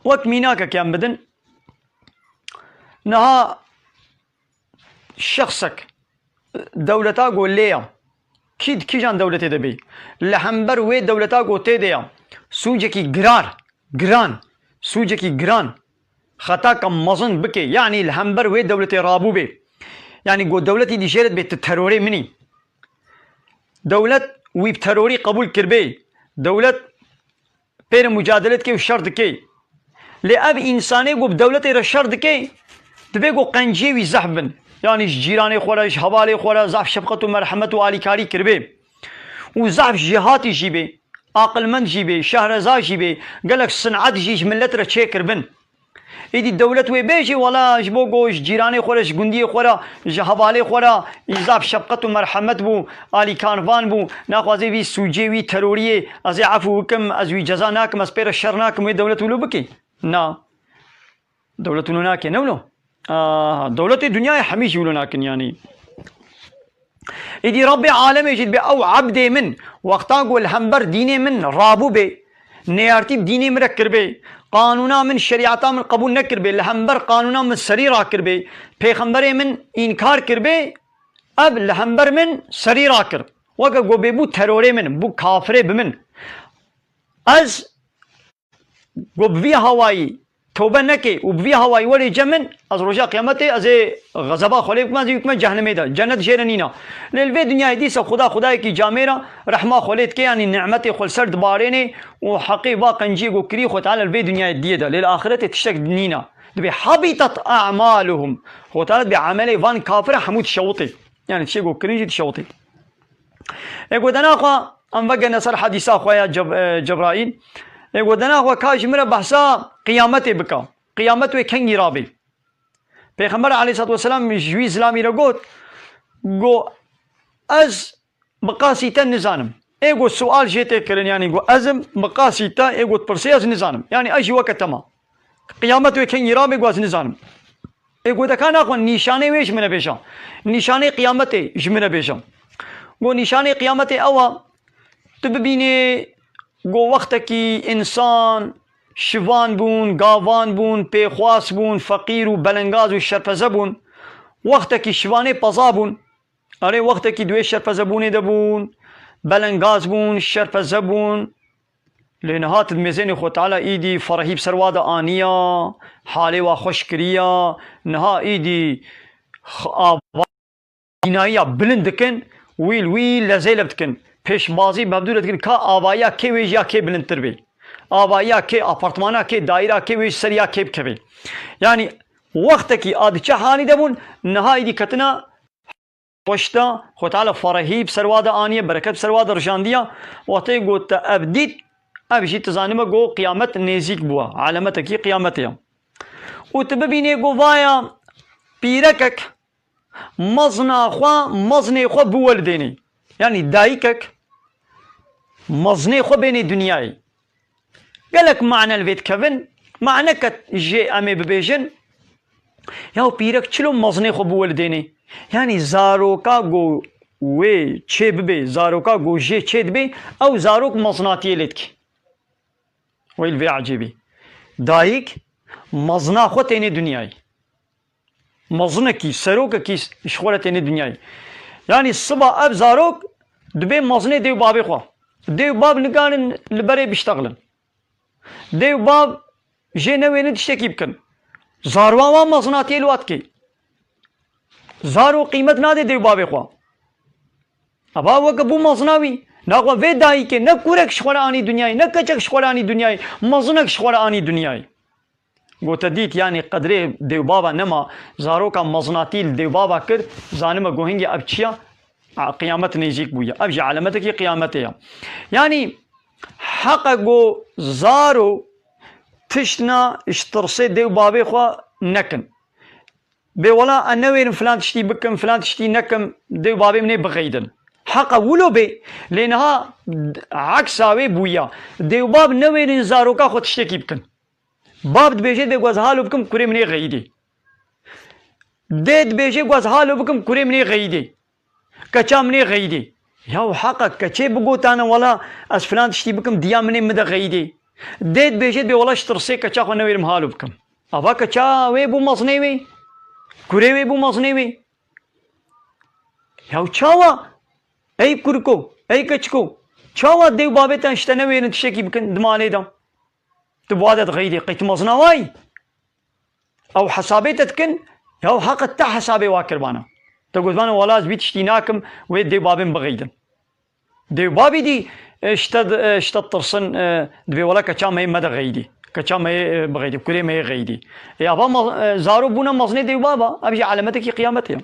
وەک میناکەکیان بدن نەها شخصك دولتا گۆ لێیە کیژان دەولەتێ دەبێ لە هەمبەر وێ دەولەتا گۆ تێدەیە سوودێکی گران سوودێکی گران خەتاکە مەزن بکێ یعنی لە هەمبەر وێ دەولەتێ ڕابوو بێ یعنی گۆ دەولەتی دیژێرت بێت تەرۆرێ منی دەولەت وی تەرۆری قبول کردبێ دەولەت پێرە مجادلت کێ و شەڕ دکەی لێ ئەv ئینسانێ گۆ دەولەتێ رە شەڕ دکەی دەبێ گۆ قەنجێوی زەح بن یعنی جیرانی خۆرەش هەواڵێ خۆرە زەف شەفقەت و مەرحەمەت و ئالیکاری کردبێ و زەف ژیهاتیشی بێ عاقلمەندژی بێ شەهرەزاژی بێ گەلک سنعەتژیش ملەت رە چێکردبن ئیدی دەولەت وێ بێژی وەڵاش بۆ گۆش جیرانی خۆرەش گوندی خۆرە ژە هەواڵێ خۆرە ئیزاف شەفقەت و مەرحەمەت بوو ئالیکانڤان بوو ناخوازێ وی سوجێوی تەرۆریێ ئەزێ عەفو بکەم ئەزوی جەزا ناکەم ئەس پێرە شەڕ ناکەم وێ دەولەت ولو بکەی نا دەولەت ولو ناکێ نەولۆ دەولەتی دنیای هەمیشی ولو ناکەن یانی ئیدی ڕەبی عالەمێژیت بێ ئەو عەبدێ من وەختا گۆ لە هەمبەر دینێ من ڕابوو بێ نێارتیب دینێ مرە کردبێ قانونا من شریعتا من قبول نکردبێ لە هەمبەر قانونا من سەری ڕاکردبێ پێغەمبەرێ من ئینکار کردبێ ئەب لە هەمبەر من سەری ڕاکرد وەکە گۆ بێبوو تەرۆرێ من بوو کافرێ بمن ئەز گۆ بڤی هەوایی توبه نکێ و بڤی هەوایی وەرێ جە من ئەز ڕۆژا قیامەتێ ئەزێ غەزەبا خۆلێ بکمە ئەزێ وکمە جەهنەمێدا جەنەت ژێرە نینە لێلڤێ دنیای دیسە خودایەکی جامێرە ڕەحما خۆلێت کێ یانی نعمەتێ خۆل سەر دبارێنێ و حەقی وا قەنجێ گۆ کری خۆ تەعالە لەڤێ دنیای دیەدا لێ لە ئاخرەتێ تشتێک نینە دەبێ حەبیتەت ئەعمالهم خۆ تەعالە دەبێ عەمەلێ وان کافرە هەموو تشەوتێ یانی تشێ گۆ کرنجی تشەوتێ ئێگۆ دەناخوا ئەم ڤەگەنە سەر حەدیسا خۆیان جەبرائیل ئێگۆ دەناخوا کاژی مرە بەحسا قیامەتێ بکە قیامەت وێ کەنگی ڕابێ پێغەمبەر عەلەیهی سەڵاتو وەسەلام ژووی زلامی رە گوت گۆ ئەز بقاسی تە نزانم ئێگۆ سوال ژێتێ کردن یانی گۆ ئەزم بقاسی تە ئێگۆت پرسێ ئەز نزانم یانی ئەژی وەکە تەما قیامەت وێ کەنگی ڕابێ گۆ ئەز نزانم ئێگۆ دەکا ناخۆن نیشانەی وێ ژمنە بێژە نیشانەی قیامەتێ ژمنە بێژە گۆ نیشانەی قیامەتێ ئەوە تو ببینێ گۆ وەختێکی ئینسان شڤان بوون گاوان بوون پێخواس بوون فەقیر و بەلەنگاز و شەرپەزە بوون وەختێکی شڤانێ پەزا بوون ئەرێ وەختێکی دوێ شەرپەزە بوونێ دەبوون بەلەنگاز بوون شەرپەزە بوون لێ نەهاتت مێزێنێ خۆ تەعالە ئیدی فەرەحی بسەروادا ئانیە حالێ وا خۆش کریە نەها ئیدی بیناییە بلند دکن ویل ویل لەزێ لە بکن پێشبازی بەبدوو دەکن کا ئاواییە کێ وێژیا کێ بلندتر بێ ئاواییە کێ ئاپارتمانە کێ دایرە کێ وێژ سەریا کێ بکەوێ یعنی وەختێکی ئادچە هانی دەبوون نەها ئیدی کەتنە خۆشتە خۆ تەعالە فەرەحی بسەروادا ئانیە بەرەکەت بسەروادا ڕژاندیە وەختەی گۆتە ئەب دیت ئەبژی تزانمە گۆ قیامەت نێزیک بووە عەلەمەتێکی قیامەتەیە و تو ببینێ گۆ وایە پیرەکەک مەزناخوا مەزنێ خۆ بوەلدێنێ یعنی دایکەک مەزنێ خۆ بێنێ دنیای گەلک معنە لەوێت کەون معنەکەت ژێ ئەمێ ببێژن یا و پیرەک چلۆ مەزنێ خۆ بوەلدێنێ یعنی زارۆکا گۆ وێ چێ ببێ زارۆکا گۆ ژێ چێ دبێ ئەو زارۆک مەزناتیە لێتکی وەی لەوێ عەجیبی دایک مەزنا خۆ تێنێ دنیای مەزنەکی سەرۆکەکی شخۆرە تێنێ دنیای یعنی سبا ئەv زارۆک دبێ مەزنێ دێ و بابێ خوا دێ و باب نگارن لەبەرێ بشتەغلن دێ و باب ژێ نەوێنن تشتێکی بکەن زاروا وا مەزناتیە لواتکەی زارۆ قیمەت نادێ دێ و بابێ خوا ئەبا وەکە بوو مەزناوی ناخوا vê dayîkê ne kurek ji xwe re anî dûnyayê ne keçek ji xwe re anî dûnyayê mezinek ji xwe re anî dûnyayê gote dît yanî qedrê dêwbaba nema zaroka mezinatî li dêwbaba kir zanime gohingê ev çiya qiyâmet nêzîk bûye ev jî elemetekî qiyâmetê ye yanî heqe got zaro tiştna ji tirsê dêwbabê xwe nekin bê wela em newêrin filan tiştî bikim filan tiştî nekim dêwbabê min ê bixeydin حقا ولو بي لانها عكسا وي بويا ديو باب نوين زاروكا خو تشتكي بكن باب دبيجي دي غواز حالو بكم كوري مني غيدي ديد بيجي غواز حالو بكم كوري مني غيدي كچا مني غيدي ياو حقا كچي بغوتانا ولا اس فلان تشتي بكم ديا مني مد غيدي ديت بيجيت بولاش ترسي كتشا خو نوير مهالو بكم أبا كتشا وي بو مصنيوي كوري وي بو مصنيوي ياو تشاوا أي كوركو أي كتشكو تشاوا ديو بابي تنشتنوي نتشكي بكن دماني دم تبوادت غيدي قيت مصنواي أو حسابي تتكن ياو حق تا حسابي واكربانا تقول بانا ولا زبيت اشتيناكم وي ديو بابي بغيدن ديو بابي دي اشتد ترسن دبي ولا كتشا ما مدى غيدي كتشا ما بغيدي كوري ما غيدي يا با زارو بونا مصني ديو بابا أبي علامتك قيامتهم